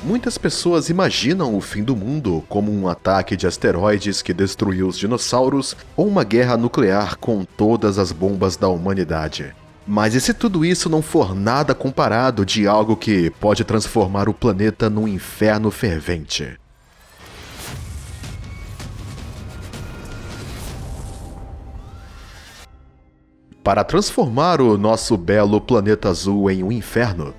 Muitas pessoas imaginam o fim do mundo como um ataque de asteroides que destruiu os dinossauros ou uma guerra nuclear com todas as bombas da humanidade. Mas e se tudo isso não for nada comparado de algo que pode transformar o planeta num inferno fervente? Para transformar o nosso belo planeta azul em um inferno,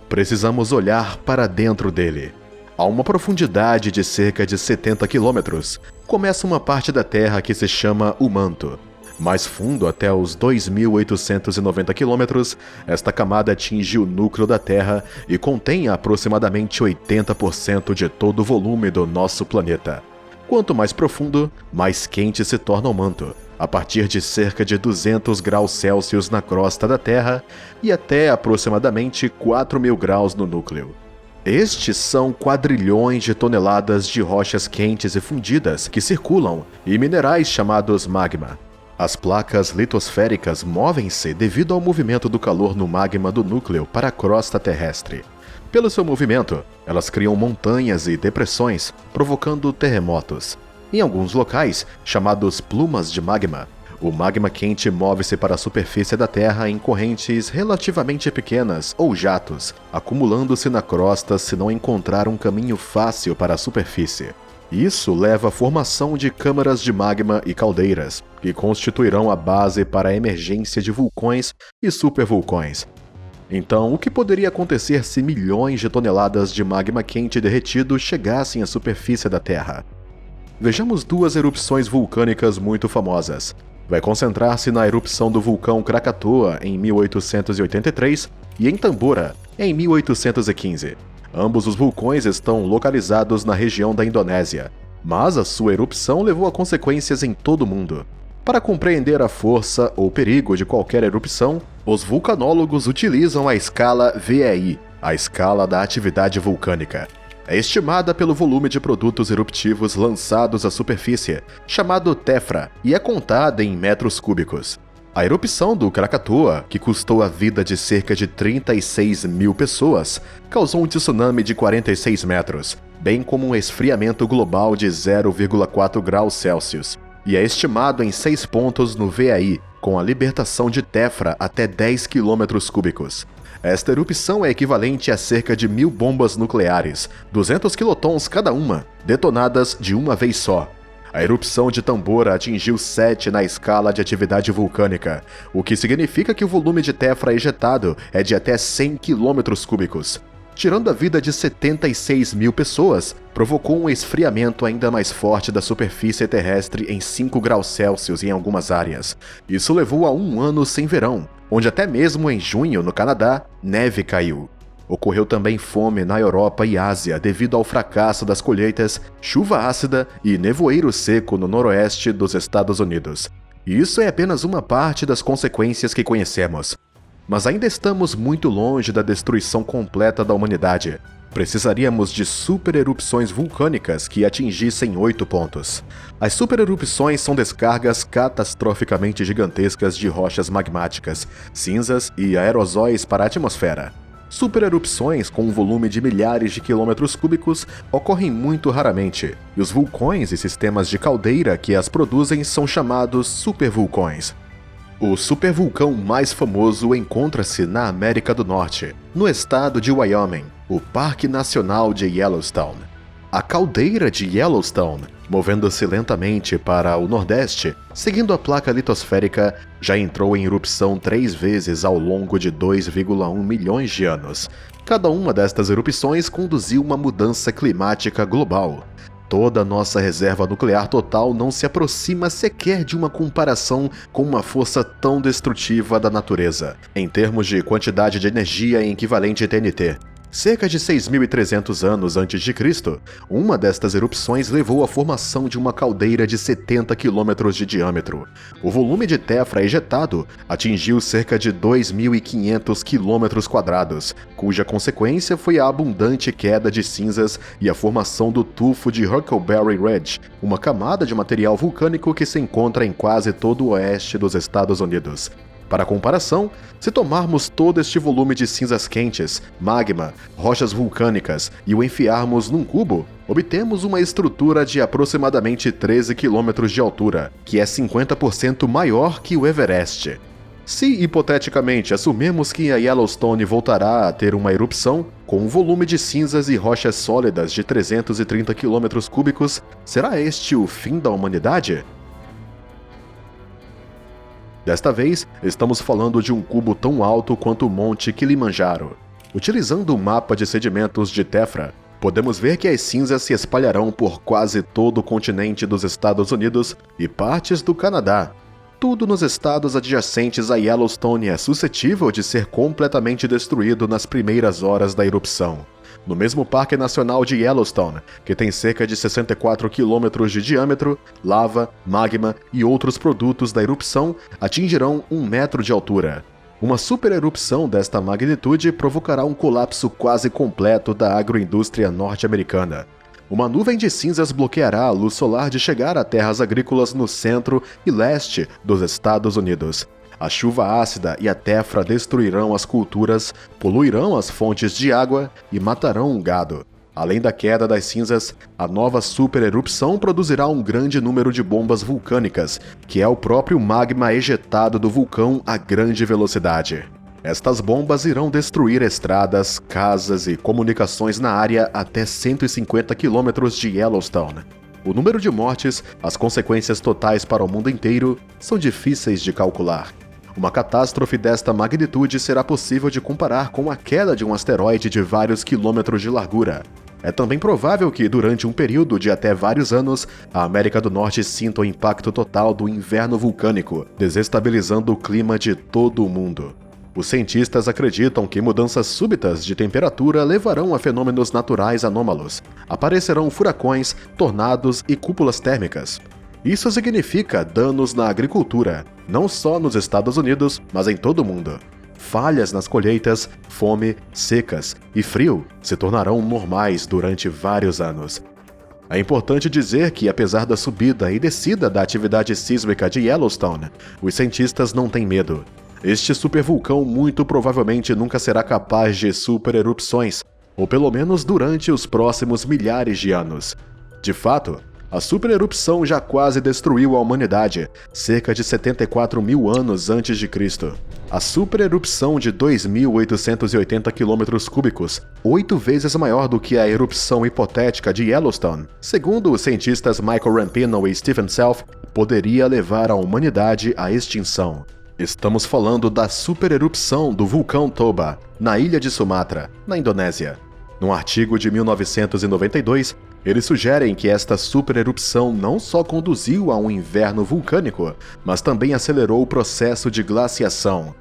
precisamos olhar para dentro dele. A uma profundidade de cerca de 70 quilômetros, começa uma parte da Terra que se chama o manto. Mais fundo, até os 2.890 quilômetros, esta camada atinge o núcleo da Terra e contém aproximadamente 80% de todo o volume do nosso planeta. Quanto mais profundo, mais quente se torna o manto, a partir de cerca de 200 graus Celsius na crosta da Terra e até aproximadamente 4.000 graus no núcleo. Estes são quadrilhões de toneladas de rochas quentes e fundidas que circulam e minerais chamados magma. As placas litosféricas movem-se devido ao movimento do calor no magma do núcleo para a crosta terrestre. Pelo seu movimento, elas criam montanhas e depressões, provocando terremotos. Em alguns locais, chamados plumas de magma, o magma quente move-se para a superfície da Terra em correntes relativamente pequenas ou jatos, acumulando-se na crosta se não encontrar um caminho fácil para a superfície. Isso leva à formação de câmaras de magma e caldeiras, que constituirão a base para a emergência de vulcões e supervulcões. Então, o que poderia acontecer se milhões de toneladas de magma quente derretido chegassem à superfície da Terra? Vejamos duas erupções vulcânicas muito famosas. Vai concentrar-se na erupção do vulcão Krakatoa em 1883 e em Tambora em 1815. Ambos os vulcões estão localizados na região da Indonésia, mas a sua erupção levou a consequências em todo o mundo. Para compreender a força ou perigo de qualquer erupção, os vulcanólogos utilizam a escala VEI, a escala da atividade vulcânica. É estimada pelo volume de produtos eruptivos lançados à superfície, chamado TEFRA, e é contada em metros cúbicos. A erupção do Krakatoa, que custou a vida de cerca de 36 mil pessoas, causou um tsunami de 46 metros, bem como um esfriamento global de 0,4 graus Celsius, e é estimado em 6 pontos no VEI, com a libertação de TEFRA até 10 quilômetros cúbicos. Esta erupção é equivalente a cerca de 1.000 bombas nucleares, 200 quilotons cada uma, detonadas de uma vez só. A erupção de Tambora atingiu 7 na escala de atividade vulcânica, o que significa que o volume de TEFRA ejetado é de até 100 quilômetros cúbicos. Tirando a vida de 76 mil pessoas, provocou um esfriamento ainda mais forte da superfície terrestre em 5 graus Celsius em algumas áreas. Isso levou a um ano sem verão, onde até mesmo em junho, no Canadá, neve caiu. Ocorreu também fome na Europa e Ásia devido ao fracasso das colheitas, chuva ácida e nevoeiro seco no noroeste dos Estados Unidos. Isso é apenas uma parte das consequências que conhecemos. Mas ainda estamos muito longe da destruição completa da humanidade. Precisaríamos de supererupções vulcânicas que atingissem 8 pontos. As supererupções são descargas catastroficamente gigantescas de rochas magmáticas, cinzas e aerosóis para a atmosfera. Supererupções com um volume de milhares de quilômetros cúbicos ocorrem muito raramente, e os vulcões e sistemas de caldeira que as produzem são chamados supervulcões. O supervulcão mais famoso encontra-se na América do Norte, no estado de Wyoming, o Parque Nacional de Yellowstone. A caldeira de Yellowstone, movendo-se lentamente para o nordeste, seguindo a placa litosférica, já entrou em erupção 3 vezes ao longo de 2,1 milhões de anos. Cada uma destas erupções conduziu uma mudança climática global. Toda a nossa reserva nuclear total não se aproxima sequer de uma comparação com uma força tão destrutiva da natureza, em termos de quantidade de energia em equivalente TNT. Cerca de 6.300 anos antes de Cristo, uma destas erupções levou à formação de uma caldeira de 70 quilômetros de diâmetro. O volume de TEFRA ejetado atingiu cerca de 2.500 quilômetros quadrados, cuja consequência foi a abundante queda de cinzas e a formação do tufo de Huckleberry Ridge, uma camada de material vulcânico que se encontra em quase todo o oeste dos Estados Unidos. Para comparação, se tomarmos todo este volume de cinzas quentes, magma, rochas vulcânicas e o enfiarmos num cubo, obtemos uma estrutura de aproximadamente 13 km de altura, que é 50% maior que o Everest. Se, hipoteticamente, assumirmos que a Yellowstone voltará a ter uma erupção, com um volume de cinzas e rochas sólidas de 330 km3, será este o fim da humanidade? Desta vez, estamos falando de um cubo tão alto quanto o Monte Kilimanjaro. Utilizando o mapa de sedimentos de Tefra, podemos ver que as cinzas se espalharão por quase todo o continente dos Estados Unidos e partes do Canadá. Tudo nos estados adjacentes a Yellowstone é suscetível de ser completamente destruído nas primeiras horas da erupção. No mesmo Parque Nacional de Yellowstone, que tem cerca de 64 km de diâmetro, lava, magma e outros produtos da erupção atingirão 1 metro de altura. Uma supererupção desta magnitude provocará um colapso quase completo da agroindústria norte-americana. Uma nuvem de cinzas bloqueará a luz solar de chegar a terras agrícolas no centro e leste dos Estados Unidos. A chuva ácida e a tefra destruirão as culturas, poluirão as fontes de água e matarão o gado. Além da queda das cinzas, a nova supererupção produzirá um grande número de bombas vulcânicas, que é o próprio magma ejetado do vulcão a grande velocidade. Estas bombas irão destruir estradas, casas e comunicações na área até 150 km de Yellowstone. O número de mortes, as consequências totais para o mundo inteiro, são difíceis de calcular. Uma catástrofe desta magnitude será possível de comparar com a queda de um asteroide de vários quilômetros de largura. É também provável que, durante um período de até vários anos, a América do Norte sinta o impacto total do inverno vulcânico, desestabilizando o clima de todo o mundo. Os cientistas acreditam que mudanças súbitas de temperatura levarão a fenômenos naturais anômalos. Aparecerão furacões, tornados e cúpulas térmicas. Isso significa danos na agricultura, não só nos Estados Unidos, mas em todo o mundo. Falhas nas colheitas, fome, secas e frio se tornarão normais durante vários anos. É importante dizer que, apesar da subida e descida da atividade sísmica de Yellowstone, os cientistas não têm medo. Este supervulcão muito provavelmente nunca será capaz de supererupções, ou pelo menos durante os próximos milhares de anos. De fato, a supererupção já quase destruiu a humanidade, cerca de 74 mil anos antes de Cristo. A supererupção de 2.880 km3, 8 vezes maior do que a erupção hipotética de Yellowstone, segundo os cientistas Michael Rampino e Stephen Self, poderia levar a humanidade à extinção. Estamos falando da supererupção do vulcão Toba, na ilha de Sumatra, na Indonésia. Num artigo de 1992, eles sugerem que esta supererupção não só conduziu a um inverno vulcânico, mas também acelerou o processo de glaciação.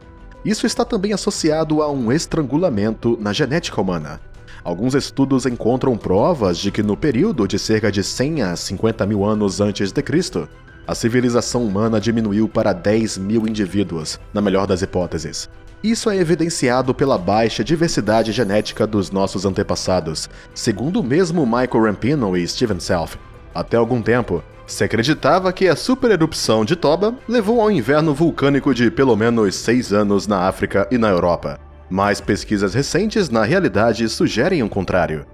Isso está também associado a um estrangulamento na genética humana. Alguns estudos encontram provas de que no período de cerca de 100 a 50 mil anos antes de Cristo, a civilização humana diminuiu para 10 mil indivíduos, na melhor das hipóteses. Isso é evidenciado pela baixa diversidade genética dos nossos antepassados, segundo o mesmo Michael Rampino e Stephen Self. Até algum tempo, se acreditava que a supererupção de Toba levou ao inverno vulcânico de pelo menos 6 anos na África e na Europa. Mas pesquisas recentes, na realidade, sugerem o contrário.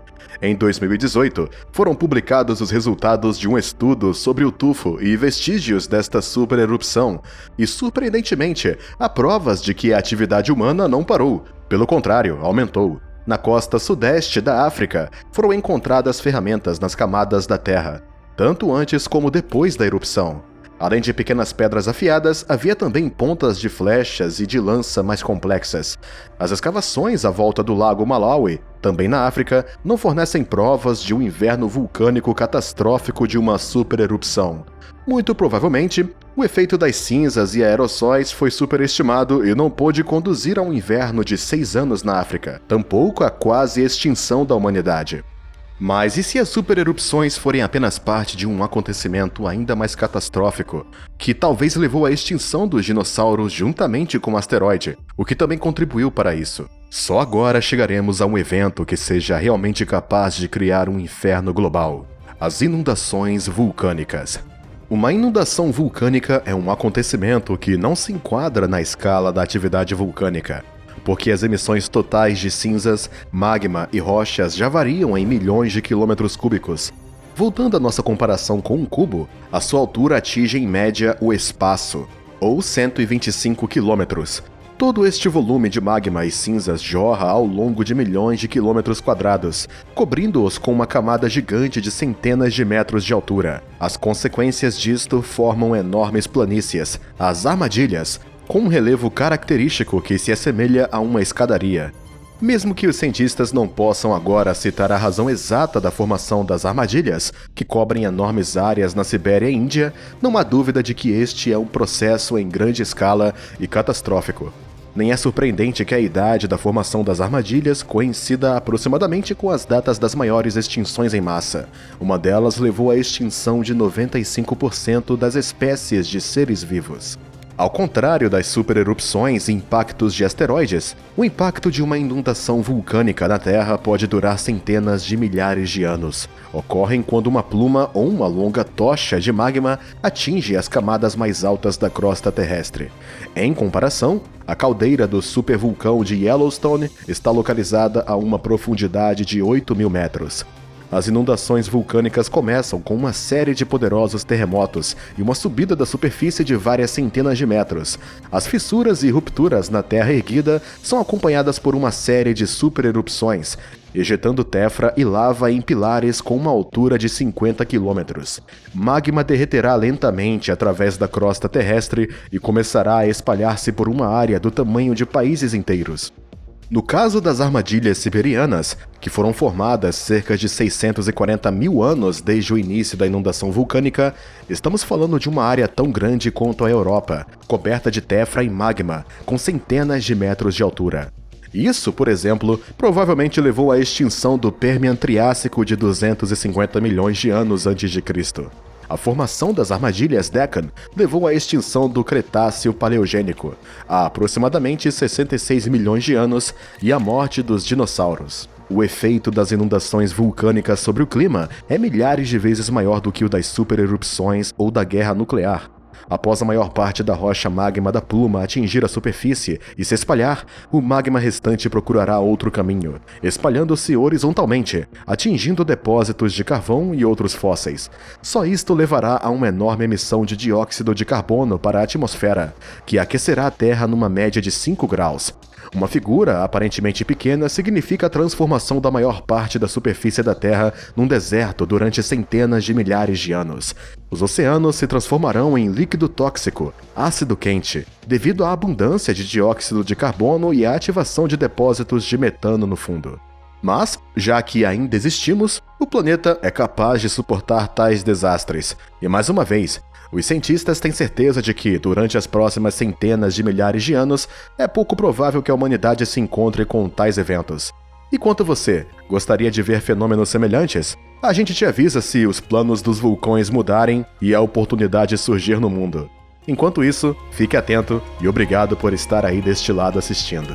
Em 2018, foram publicados os resultados de um estudo sobre o tufo e vestígios desta supererupção, e, surpreendentemente, há provas de que a atividade humana não parou, pelo contrário, aumentou. Na costa sudeste da África, foram encontradas ferramentas nas camadas da terra, tanto antes como depois da erupção. Além de pequenas pedras afiadas, havia também pontas de flechas e de lança mais complexas. As escavações à volta do lago Malawi, também na África, não fornecem provas de um inverno vulcânico catastrófico de uma supererupção. Muito provavelmente, o efeito das cinzas e aerossóis foi superestimado e não pôde conduzir a um inverno de 6 anos na África, tampouco a quase extinção da humanidade. Mas e se as supererupções forem apenas parte de um acontecimento ainda mais catastrófico, que talvez levou à extinção dos dinossauros juntamente com o asteroide, o que também contribuiu para isso? Só agora chegaremos a um evento que seja realmente capaz de criar um inferno global: as inundações vulcânicas. Uma inundação vulcânica é um acontecimento que não se enquadra na escala da atividade vulcânica, porque as emissões totais de cinzas, magma e rochas já variam em milhões de quilômetros cúbicos. Voltando à nossa comparação com um cubo, a sua altura atinge em média o espaço, ou 125 quilômetros. Todo este volume de magma e cinzas jorra ao longo de milhões de quilômetros quadrados, cobrindo-os com uma camada gigante de centenas de metros de altura. As consequências disto formam enormes planícies, as armadilhas, com um relevo característico que se assemelha a uma escadaria. Mesmo que os cientistas não possam agora citar a razão exata da formação das armadilhas, que cobrem enormes áreas na Sibéria e Índia, não há dúvida de que este é um processo em grande escala e catastrófico. Nem é surpreendente que a idade da formação das armadilhas coincida aproximadamente com as datas das maiores extinções em massa. Uma delas levou à extinção de 95% das espécies de seres vivos. Ao contrário das supererupções e impactos de asteroides, o impacto de uma inundação vulcânica na Terra pode durar centenas de milhares de anos. Ocorrem quando uma pluma ou uma longa tocha de magma atinge as camadas mais altas da crosta terrestre. Em comparação, a caldeira do supervulcão de Yellowstone está localizada a uma profundidade de 8.000 metros. As inundações vulcânicas começam com uma série de poderosos terremotos e uma subida da superfície de várias centenas de metros. As fissuras e rupturas na terra erguida são acompanhadas por uma série de supererupções, ejetando tefra e lava em pilares com uma altura de 50 quilômetros. Magma derreterá lentamente através da crosta terrestre e começará a espalhar-se por uma área do tamanho de países inteiros. No caso das armadilhas siberianas, que foram formadas cerca de 640 mil anos desde o início da inundação vulcânica, estamos falando de uma área tão grande quanto a Europa, coberta de tefra e magma, com centenas de metros de altura. Isso, por exemplo, provavelmente levou à extinção do Permian-Triássico de 250 milhões de anos antes de Cristo. A formação das armadilhas Deccan levou à extinção do Cretáceo Paleogênico, há aproximadamente 66 milhões de anos, e à morte dos dinossauros. O efeito das inundações vulcânicas sobre o clima é milhares de vezes maior do que o das supererupções ou da guerra nuclear. Após a maior parte da rocha magma da pluma atingir a superfície e se espalhar, o magma restante procurará outro caminho, espalhando-se horizontalmente, atingindo depósitos de carvão e outros fósseis. Só isto levará a uma enorme emissão de dióxido de carbono para a atmosfera, que aquecerá a Terra numa média de 5 graus. Uma figura aparentemente pequena significa a transformação da maior parte da superfície da Terra num deserto durante centenas de milhares de anos. Os oceanos se transformarão em líquido tóxico, ácido quente, devido à abundância de dióxido de carbono e à ativação de depósitos de metano no fundo. Mas, já que ainda existimos, o planeta é capaz de suportar tais desastres. E mais uma vez, os cientistas têm certeza de que, durante as próximas centenas de milhares de anos, é pouco provável que a humanidade se encontre com tais eventos. E quanto você, gostaria de ver fenômenos semelhantes? A gente te avisa se os planos dos vulcões mudarem e a oportunidade surgir no mundo. Enquanto isso, fique atento e obrigado por estar aí deste lado assistindo.